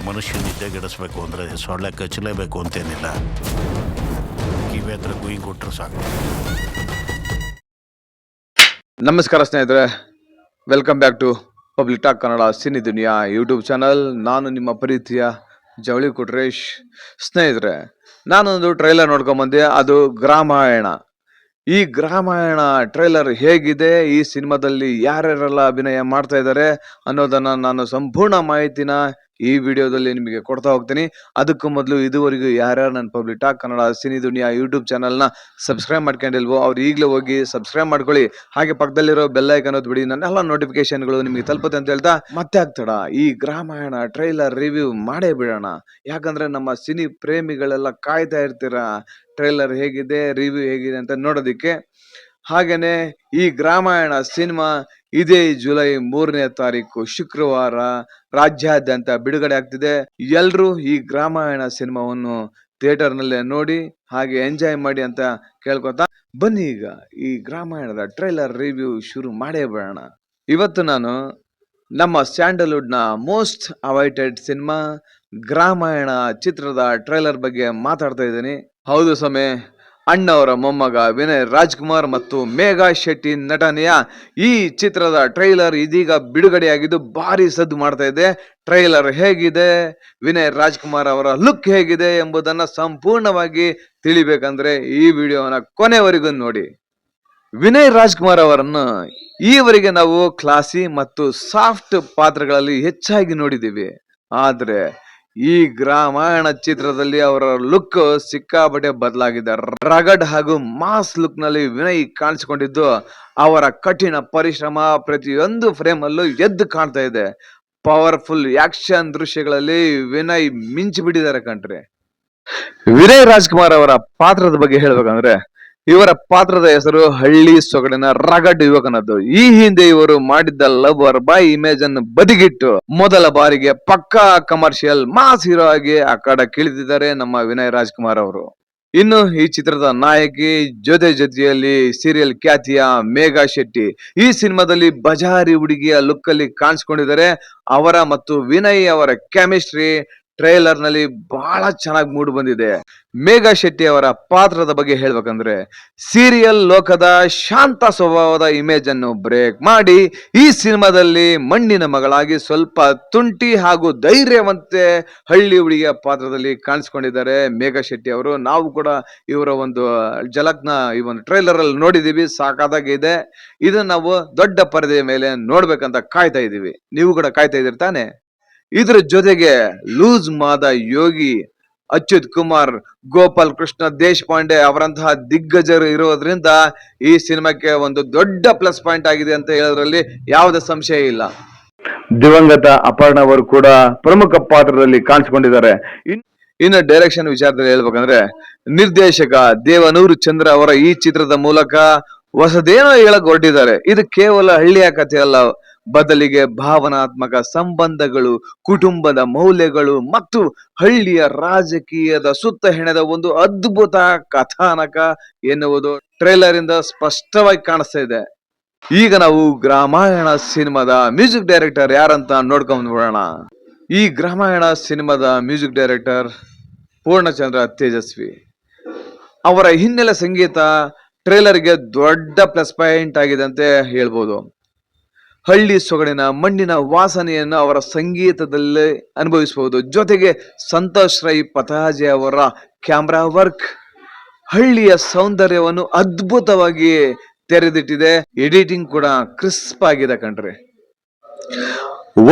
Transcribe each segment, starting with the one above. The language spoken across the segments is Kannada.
ಮನುಷ್ಯ ನಿದ್ದೆಗೆಡಿಸ್ಬೇಕು ಅಂದರೆ ಸೊಳ್ಳೆ ಕಚ್ಚಲೇಬೇಕು ಅಂತೇನಿಲ್ಲ. ಕಿವಿ ಹತ್ರ ಗುಯಿ ಕೊಟ್ಟರು ಸಾಕು. ನಮಸ್ಕಾರ ಸ್ನೇಹಿತರೆ, welcome back to public talk Kannada cine Duniya YouTube channel. ನಾನು ನಿಮ್ಮ ಪ್ರೀತಿಯ ಜವಳಿ ಕೊಟ್ರೇಶ್. ಸ್ನೇಹಿತರೆ, ನಾನೊಂದು ಟ್ರೈಲರ್ ನೋಡ್ಕೊಂಬಂದೆ, ಅದು ಗ್ರಾಮಾಯಣ. ಈ ಗ್ರಾಮಾಯಣ ಟ್ರೈಲರ್ ಹೇಗಿದೆ, ಈ ಸಿನಿಮಾದಲ್ಲಿ ಯಾರ್ಯಾರೆಲ್ಲ ಅಭಿನಯ ಮಾಡ್ತಾ ಇದ್ದಾರೆ ಅನ್ನೋದನ್ನ ನಾನು ಸಂಪೂರ್ಣ ಮಾಹಿತಿನ ಈ ವಿಡಿಯೋದಲ್ಲಿ ನಿಮಗೆ ಕೊಡ್ತಾ ಹೋಗ್ತೀನಿ. ಅದಕ್ಕೂ ಮೊದಲು ಇದುವರೆಗೂ ಯಾರ್ಯಾರು ನನ್ನ public talk Kannada cine Duniya YouTube ಚಾನಲ್ನ ಸಬ್ಸ್ಕ್ರೈಬ್ ಮಾಡ್ಕೊಂಡಿಲ್ವೋ ಅವ್ರು ಈಗಲೇ ಹೋಗಿ ಸಬ್ಸ್ಕ್ರೈಬ್ ಮಾಡ್ಕೊಳ್ಳಿ. ಹಾಗೆ ಪಕ್ಕದಲ್ಲಿರೋ ಬೆಲ್ ಐಕಾನ್ ಒತ್ಬಿಡಿ, ನನ್ನೆಲ್ಲ ನೋಟಿಫಿಕೇಶನ್ಗಳು ನಿಮಗೆ ತಲುಪುತ್ತೆ ಅಂತ ಹೇಳ್ತಾ ಮತ್ತೆ ಆಗ್ತಡ ಈ ಗ್ರಾಮಾಯಣ ಟ್ರೈಲರ್ ರಿವ್ಯೂ ಮಾಡೇ ಬಿಡೋಣ. ಯಾಕಂದ್ರೆ ನಮ್ಮ ಸಿನಿ ಪ್ರೇಮಿಗಳೆಲ್ಲ ಕಾಯ್ತಾ ಇರ್ತೀರಾ ಟ್ರೈಲರ್ ಹೇಗಿದೆ, ರಿವ್ಯೂ ಹೇಗಿದೆ ಅಂತ ನೋಡೋದಿಕ್ಕೆ. ಹಾಗೇನೆ ಈ ಗ್ರಾಮಾಯಣ ಸಿನಿಮಾ ಇದೇ ಜುಲೈ 3ನೇ ತಾರೀಕು ಶುಕ್ರವಾರ ರಾಜ್ಯಾದ್ಯಂತ ಬಿಡುಗಡೆ ಆಗ್ತಿದೆ. ಎಲ್ರೂ ಈ ಗ್ರಾಮಾಯಣ ಸಿನಿಮಾವನ್ನು ಥಿಯೇಟರ್ ನಲ್ಲೇ ನೋಡಿ ಹಾಗೆ ಎಂಜಾಯ್ ಮಾಡಿ ಅಂತ ಕೇಳ್ಕೊತಾ ಬನ್ನಿ ಈಗ ಈ ಗ್ರಾಮಾಯಣದ ಟ್ರೈಲರ್ ರಿವ್ಯೂ ಶುರು ಮಾಡೇ ಬಿಡೋಣ. ಇವತ್ತು ನಾನು ನಮ್ಮ ಸ್ಯಾಂಡಲ್ವುಡ್ ನ ಮೋಸ್ಟ್ ಅವೈಟೆಡ್ ಸಿನಿಮಾ ಗ್ರಾಮಾಯಣ ಚಿತ್ರದ ಟ್ರೈಲರ್ ಬಗ್ಗೆ ಮಾತಾಡ್ತಾ ಇದ್ದೀನಿ. ಹೌದು ಸಮಯ, ಅಣ್ಣವರ ಮೊಮ್ಮಗ ವಿನಯ್ ರಾಜ್ಕುಮಾರ್ ಮತ್ತು ಮೇಘಾ ಶೆಟ್ಟಿ ನಟನೆಯ ಈ ಚಿತ್ರದ ಟ್ರೈಲರ್ ಇದೀಗ ಬಿಡುಗಡೆಯಾಗಿದ್ದು ಭಾರಿ ಸದ್ದು ಮಾಡ್ತಾ ಇದೆ. ಟ್ರೈಲರ್ ಹೇಗಿದೆ, ವಿನಯ್ ರಾಜ್ಕುಮಾರ್ ಅವರ ಲುಕ್ ಹೇಗಿದೆ ಎಂಬುದನ್ನ ಸಂಪೂರ್ಣವಾಗಿ ತಿಳಿಬೇಕಂದ್ರೆ ಈ ವಿಡಿಯೋನ ಕೊನೆವರೆಗೂ ನೋಡಿ. ವಿನಯ್ ರಾಜ್ಕುಮಾರ್ ಅವರನ್ನು ಈವರೆಗೆ ನಾವು ಕ್ಲಾಸಿ ಮತ್ತು ಸಾಫ್ಟ್ ಪಾತ್ರಗಳಲ್ಲಿ ಹೆಚ್ಚಾಗಿ ನೋಡಿದ್ದೀವಿ. ಆದ್ರೆ ಈ ಗ್ರಾಮಾಯಣ ಚಿತ್ರದಲ್ಲಿ ಅವರ ಲುಕ್ ಸಿಕ್ಕಾಪಟ್ಟೆ ಬದಲಾಗಿದೆ. ರಗಡ್ ಹಾಗೂ ಮಾಸ್ ಲುಕ್ ನಲ್ಲಿ ವಿನಯ್ ಕಾಣಿಸಿಕೊಂಡಿದ್ದು ಅವರ ಕಠಿಣ ಪರಿಶ್ರಮ ಪ್ರತಿಯೊಂದು ಫ್ರೇಮ್ ಅಲ್ಲೂ ಎದ್ದು ಕಾಣ್ತಾ ಇದೆ. ಪವರ್ಫುಲ್ ಆಕ್ಷನ್ ದೃಶ್ಯಗಳಲ್ಲಿ ವಿನಯ್ ಮಿಂಚಿ ಬಿಟ್ಟಿದ್ದಾರೆ ಕಣ್ರಿ. ವಿನಯ್ ರಾಜ್ಕುಮಾರ್ ಅವರ ಪಾತ್ರದ ಬಗ್ಗೆ ಹೇಳ್ಬೇಕಂದ್ರೆ, ಇವರ ಪಾತ್ರದ ಹೆಸರು ಹಳ್ಳಿ ಸೊಗಡಿನ ರಗಡ್ ಯುವಕನದ್ದು. ಈ ಹಿಂದೆ ಇವರು ಮಾಡಿದ್ದ ಲವರ್ ಬಾಯ್ ಇಮೇಜ್ ಅನ್ನು ಬದಿಗಿಟ್ಟು ಮೊದಲ ಬಾರಿಗೆ ಪಕ್ಕಾ ಕಮರ್ಷಿಯಲ್ ಮಾಸ್ ಹೀರೋ ಆಗಿ ಆ ಕಡೆ ಕಿಳಿದಿದ್ದಾರೆ ನಮ್ಮ ವಿನಯ್ ರಾಜ್ಕುಮಾರ್ ಅವರು. ಇನ್ನು ಈ ಚಿತ್ರದ ನಾಯಕಿ ಜೊತೆಯಲ್ಲಿ ಸೀರಿಯಲ್ ಖ್ಯಾತಿಯ ಮೇಘಾ ಶೆಟ್ಟಿ ಈ ಸಿನಿಮಾದಲ್ಲಿ ಬಜಾರಿ ಹುಡುಗಿಯ ಲುಕ್ ಅಲ್ಲಿ ಕಾಣಿಸ್ಕೊಂಡಿದ್ದಾರೆ. ಅವರ ಮತ್ತು ವಿನಯ್ ಅವರ ಕೆಮಿಸ್ಟ್ರಿ ಟ್ರೈಲರ್ ನಲ್ಲಿ ಬಹಳ ಚೆನ್ನಾಗಿ ಮೂಡ್ ಬಂದಿದೆ. ಮೇಘಾ ಶೆಟ್ಟಿ ಅವರ ಪಾತ್ರದ ಬಗ್ಗೆ ಹೇಳ್ಬೇಕಂದ್ರೆ, ಸೀರಿಯಲ್ ಲೋಕದ ಶಾಂತ ಸ್ವಭಾವದ ಇಮೇಜ್ ಅನ್ನು ಬ್ರೇಕ್ ಮಾಡಿ ಈ ಸಿನಿಮಾದಲ್ಲಿ ಮಣ್ಣಿನ ಮಗಳಾಗಿ ಸ್ವಲ್ಪ ತುಂಟಿ ಹಾಗೂ ಧೈರ್ಯವಂತೆ ಹಳ್ಳಿ ಹುಡುಗಿಯ ಪಾತ್ರದಲ್ಲಿ ಕಾಣಿಸ್ಕೊಂಡಿದ್ದಾರೆ ಮೇಘಾ ಶೆಟ್ಟಿ ಅವರು. ನಾವು ಕೂಡ ಇವರ ಒಂದು ಝಲಕ್ನ ಈ ಒಂದು ಟ್ರೈಲರ್ ಅಲ್ಲಿ ನೋಡಿದೀವಿ, ಸಾಕಾಗಿದೆ. ಇದನ್ನ ನಾವು ದೊಡ್ಡ ಪರದೆಯ ಮೇಲೆ ನೋಡ್ಬೇಕಂತ ಕಾಯ್ತಾ ಇದೀವಿ. ನೀವು ಕೂಡ ಕಾಯ್ತಾ ಇದೀರಿ ತಾನೆ? ಇದ್ರ ಜೊತೆಗೆ ಲೂಸ್ ಮಾದ ಯೋಗಿ, ಅಚ್ಯುತ್ ಕುಮಾರ್, ಗೋಪಾಲ್ ಕೃಷ್ಣ ದೇಶಪಾಂಡೆ ಅವರಂತಹ ದಿಗ್ಗಜರು ಇರೋದ್ರಿಂದ ಈ ಸಿನಿಮಾಕ್ಕೆ ಒಂದು ದೊಡ್ಡ ಪ್ಲಸ್ ಪಾಯಿಂಟ್ ಆಗಿದೆ ಅಂತ ಹೇಳೋದ್ರಲ್ಲಿ ಯಾವುದೇ ಸಂಶಯ ಇಲ್ಲ. ದಿವಂಗತ ಅಪರ್ಣ ಅವರು ಕೂಡ ಪ್ರಮುಖ ಪಾತ್ರದಲ್ಲಿ ಕಾಣಿಸಿಕೊಂಡಿದ್ದಾರೆ. ಇನ್ನು ಡೈರೆಕ್ಷನ್ ವಿಚಾರದಲ್ಲಿ ಹೇಳ್ಬೇಕಂದ್ರೆ, ನಿರ್ದೇಶಕ ದೇವನೂರು ಚಂದ್ರ ಅವರ ಈ ಚಿತ್ರದ ಮೂಲಕ ಹೊಸದೇನೋ ಹೇಳಕ್ ಹೊರಟಿದ್ದಾರೆ. ಇದು ಕೇವಲ ಹಳ್ಳಿಯ ಕಥೆ ಅಲ್ಲ, ಬದಲಿಗೆ ಭಾವನಾತ್ಮಕ ಸಂಬಂಧಗಳು, ಕುಟುಂಬದ ಮೌಲ್ಯಗಳು ಮತ್ತು ಹಳ್ಳಿಯ ರಾಜಕೀಯದ ಸುತ್ತ ಹೆಣೆದ ಒಂದು ಅದ್ಭುತ ಕಥಾನಕ ಎನ್ನುವುದು ಟ್ರೈಲರ್ ಇಂದ ಸ್ಪಷ್ಟವಾಗಿ ಕಾಣಿಸ್ತಾ ಇದೆ. ಈಗ ನಾವು ಗ್ರಾಮಾಯಣ ಸಿನಿಮಾದ ಮ್ಯೂಸಿಕ್ ಡೈರೆಕ್ಟರ್ ಯಾರಂತ ನೋಡ್ಕೊಂಡ್ ಬಿಡೋಣ. ಈ ಗ್ರಾಮಾಯಣ ಸಿನಿಮಾದ ಮ್ಯೂಸಿಕ್ ಡೈರೆಕ್ಟರ್ ಪೂರ್ಣಚಂದ್ರ ತೇಜಸ್ವಿ. ಅವರ ಹಿನ್ನೆಲೆ ಸಂಗೀತ ಟ್ರೈಲರ್ಗೆ ದೊಡ್ಡ ಪ್ಲಸ್ ಪಾಯಿಂಟ್ ಆಗಿದೆ ಅಂತ ಹೇಳ್ಬೋದು. ಹಳ್ಳಿ ಸೊಗಡಿನ ಮಣ್ಣಿನ ವಾಸನೆಯನ್ನು ಅವರ ಸಂಗೀತದಲ್ಲಿ ಅನುಭವಿಸಬಹುದು. ಜೊತೆಗೆ ಸಂತೋಷ್ ರೈ ಪತಾಜೆ ಅವರ ಕ್ಯಾಮ್ರಾ ವರ್ಕ್ ಹಳ್ಳಿಯ ಸೌಂದರ್ಯವನ್ನು ಅದ್ಭುತವಾಗಿ ತೆರೆದಿಟ್ಟಿದೆ. ಎಡಿಟಿಂಗ್ ಕೂಡ ಕ್ರಿಸ್ಪ್ ಆಗಿದೆ ಕಣ್ರಿ.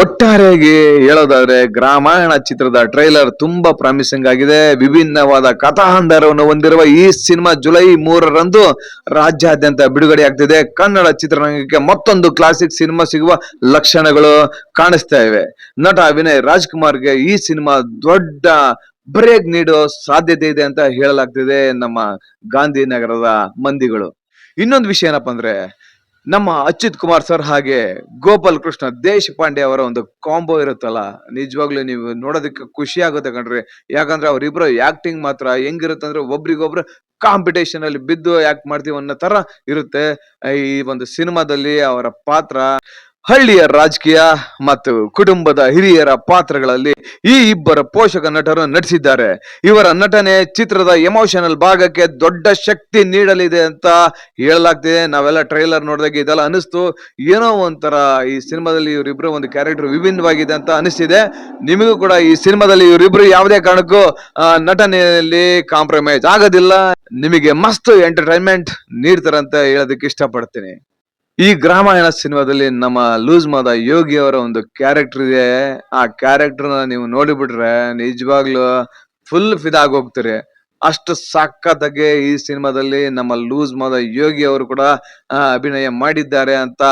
ಒಟ್ಟಾರೆಯಾಗಿ ಹೇಳೋದಾದ್ರೆ ಗ್ರಾಮಾಯಣ ಚಿತ್ರದ ಟ್ರೈಲರ್ ತುಂಬಾ ಪ್ರಾಮಿಸಿಂಗ್ ಆಗಿದೆ. ವಿಭಿನ್ನವಾದ ಕಥಾಹಂದರವನ್ನು ಹೊಂದಿರುವ ಈ ಸಿನಿಮಾ ಜುಲೈ 3ರಂದು ರಾಜ್ಯಾದ್ಯಂತ ಬಿಡುಗಡೆ ಆಗ್ತಿದೆ. ಕನ್ನಡ ಚಿತ್ರರಂಗಕ್ಕೆ ಮತ್ತೊಂದು ಕ್ಲಾಸಿಕ್ ಸಿನಿಮಾ ಸಿಗುವ ಲಕ್ಷಣಗಳು ಕಾಣಿಸ್ತಾ ಇವೆ. ನಟ ವಿನಯ್ ರಾಜ್ಕುಮಾರ್ಗೆ ಈ ಸಿನಿಮಾ ದೊಡ್ಡ ಬ್ರೇಕ್ ನೀಡೋ ಸಾಧ್ಯತೆ ಇದೆ ಅಂತ ಹೇಳಲಾಗ್ತಿದೆ ನಮ್ಮ ಗಾಂಧಿನಗರದ ಮಂದಿಗಳು. ಇನ್ನೊಂದು ವಿಷಯ ಏನಪ್ಪಾ ಅಂದ್ರೆ, ನಮ್ಮ ಅಚ್ಯುತ್ ಕುಮಾರ್ ಸರ್ ಹಾಗೆ ಗೋಪಾಲ್ ಕೃಷ್ಣ ದೇಶಪಾಂಡೆ ಅವರ ಒಂದು ಕಾಂಬೋ ಇರುತ್ತಲ್ಲ, ನಿಜವಾಗ್ಲೂ ನೀವು ನೋಡೋದಕ್ಕೆ ಖುಷಿ ಆಗುತ್ತೆ ಕಣ್ರಿ. ಯಾಕಂದ್ರೆ ಅವ್ರಿಬ್ರು ಆಕ್ಟಿಂಗ್ ಮಾತ್ರ ಹೆಂಗಿರುತ್ತೆ ಅಂದ್ರೆ, ಒಬ್ರಿಗೊಬ್ರು ಕಾಂಪಿಟೇಷನ್ ಅಲ್ಲಿ ಬಿದ್ದು ಆಕ್ಟ್ ಮಾಡ್ತೀವಿ ಅನ್ನೋ ತರ ಇರುತ್ತೆ ಈ ಒಂದು ಸಿನಿಮಾದಲ್ಲಿ ಅವರ ಪಾತ್ರ. ಹಳ್ಳಿಯ ರಾಜಕೀಯ ಮತ್ತು ಕುಟುಂಬದ ಹಿರಿಯರ ಪಾತ್ರಗಳಲ್ಲಿ ಈ ಇಬ್ಬರ ಪೋಷಕ ನಟರು ನಟಿಸಿದ್ದಾರೆ. ಇವರ ನಟನೆ ಚಿತ್ರದ ಎಮೋಷನಲ್ ಭಾಗಕ್ಕೆ ದೊಡ್ಡ ಶಕ್ತಿ ನೀಡಲಿದೆ ಅಂತ ಹೇಳಲಾಗ್ತಿದೆ. ನಾವೆಲ್ಲ ಟ್ರೈಲರ್ ನೋಡಿದಾಗ ಇದೆಲ್ಲ ಅನಿಸ್ತು, ಏನೋ ಒಂಥರ ಈ ಸಿನಿಮಾದಲ್ಲಿ ಇವರಿಬ್ರು ಒಂದು ಕ್ಯಾರೆಕ್ಟರ್ ವಿಭಿನ್ನವಾಗಿದೆ ಅಂತ ಅನಿಸ್ತಿದೆ. ನಿಮಗೂ ಕೂಡ ಈ ಸಿನಿಮಾದಲ್ಲಿ ಇವರಿಬ್ರು ಯಾವುದೇ ಕಾರಣಕ್ಕೂ ನಟನೆಯಲ್ಲಿ ಕಾಂಪ್ರಮೈಸ್ ಆಗೋದಿಲ್ಲ, ನಿಮಗೆ ಮಸ್ತ್ ಎಂಟರ್ಟೈನ್ಮೆಂಟ್ ನೀಡ್ತಾರಂತ ಹೇಳೋದಕ್ಕೆ ಇಷ್ಟಪಡ್ತೀನಿ. ಈ ಗ್ರಾಮಾಯಣ ಸಿನಿಮಾದಲ್ಲಿ ನಮ್ಮ ಲೂಸ್ ಮಾದ ಯೋಗಿ ಅವರ ಒಂದು ಕ್ಯಾರೆಕ್ಟರ್ ಇದೆ. ಆ ಕ್ಯಾರೆಕ್ಟರ್ ನೀವು ನೋಡಿಬಿಟ್ರೆ ನಿಜವಾಗ್ಲೂ ಫುಲ್ ಫಿದಾಗಿ ಹೋಗ್ತೀರಿ. ಅಷ್ಟು ಸಖತ್ತಾಗಿ ಈ ಸಿನಿಮಾದಲ್ಲಿ ನಮ್ಮ ಲೂಸ್ ಮಾದ ಯೋಗಿ ಅವರು ಕೂಡ ಅಭಿನಯ ಮಾಡಿದ್ದಾರೆ ಅಂತ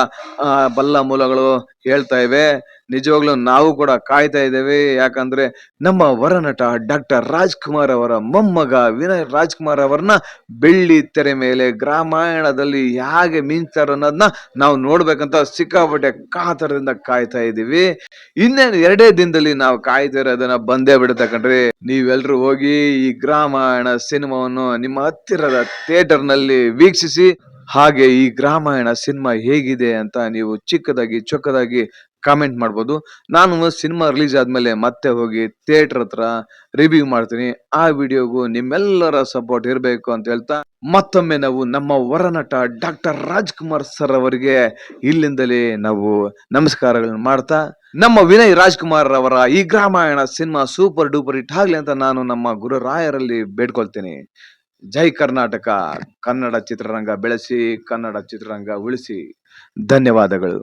ಬಲ್ಲ ಮೂಲಗಳು ಹೇಳ್ತಾ ಇವೆ. ನಿಜವಾಗ್ಲೂ ನಾವು ಕೂಡ ಕಾಯ್ತಾ ಇದ್ದೇವೆ. ಯಾಕಂದ್ರೆ ನಮ್ಮ ವರನಟ ಡಾಕ್ಟರ್ ರಾಜ್ಕುಮಾರ್ ಅವರ ಮೊಮ್ಮಗ ವಿನಯ್ ರಾಜ್ಕುಮಾರ್ ಅವರನ್ನ ಬೆಳ್ಳಿ ತೆರೆ ಮೇಲೆ ಗ್ರಾಮಾಯಣದಲ್ಲಿ ಹೇಗೆ ಮಿಂಚ್ತಾರ ಅನ್ನೋದನ್ನ ನಾವು ನೋಡ್ಬೇಕಂತ ಸಿಕ್ಕಾಪಟ್ಟೆ ಕಾತರದಿಂದ ಕಾಯ್ತಾ ಇದೀವಿ. ಇನ್ನೇನು 2 ದಿನದಲ್ಲಿ ನಾವು ಕಾಯ್ತಾ ಇರೋದನ್ನ ಬಂದೇ ಬಿಡುತ್ತೆ ಕಣ್ರಿ. ನೀವೆಲ್ರೂ ಹೋಗಿ ಈ ಗ್ರಾಮಾಯಣ ಸಿನಿಮಾವನ್ನು ನಿಮ್ಮ ಹತ್ತಿರದ ಥಿಯೇಟರ್ ನಲ್ಲಿ ವೀಕ್ಷಿಸಿ. ಹಾಗೆ ಈ ಗ್ರಾಮಾಯಣ ಸಿನಿಮಾ ಹೇಗಿದೆ ಅಂತ ನೀವು ಚಿಕ್ಕದಾಗಿ ಚೊಕ್ಕದಾಗಿ ಕಾಮೆಂಟ್ ಮಾಡ್ಬೋದು. ನಾನು ಸಿನಿಮಾ ರಿಲೀಸ್ ಆದ್ಮೇಲೆ ಮತ್ತೆ ಹೋಗಿ ಥಿಯೇಟರ್ ಹತ್ರ ರಿವ್ಯೂ ಮಾಡ್ತೀನಿ. ಆ ವಿಡಿಯೋಗೂ ನಿಮ್ಮೆಲ್ಲರ ಸಪೋರ್ಟ್ ಇರಬೇಕು ಅಂತ ಹೇಳ್ತಾ ಮತ್ತೊಮ್ಮೆ ನಾವು ನಮ್ಮ ವರನಟ ಡಾಕ್ಟರ್ ರಾಜ್ಕುಮಾರ್ ಸರ್ ಅವರಿಗೆ ಇಲ್ಲಿಂದಲೇ ನಾವು ನಮಸ್ಕಾರಗಳನ್ನು ಮಾಡ್ತಾ, ನಮ್ಮ ವಿನಯ್ ರಾಜ್ಕುಮಾರ್ ಅವರ ಈ Gramayana cinema super duper hit ಆಗ್ಲಿ ಅಂತ ನಾನು ನಮ್ಮ ಗುರುರಾಯರಲ್ಲಿ ಬೇಡ್ಕೊಳ್ತೀನಿ. ಜೈ ಕರ್ನಾಟಕ. ಕನ್ನಡ ಚಿತ್ರರಂಗ ಬೆಳೆಸಿ, ಕನ್ನಡ ಚಿತ್ರರಂಗ ಉಳಿಸಿ. ಧನ್ಯವಾದಗಳು.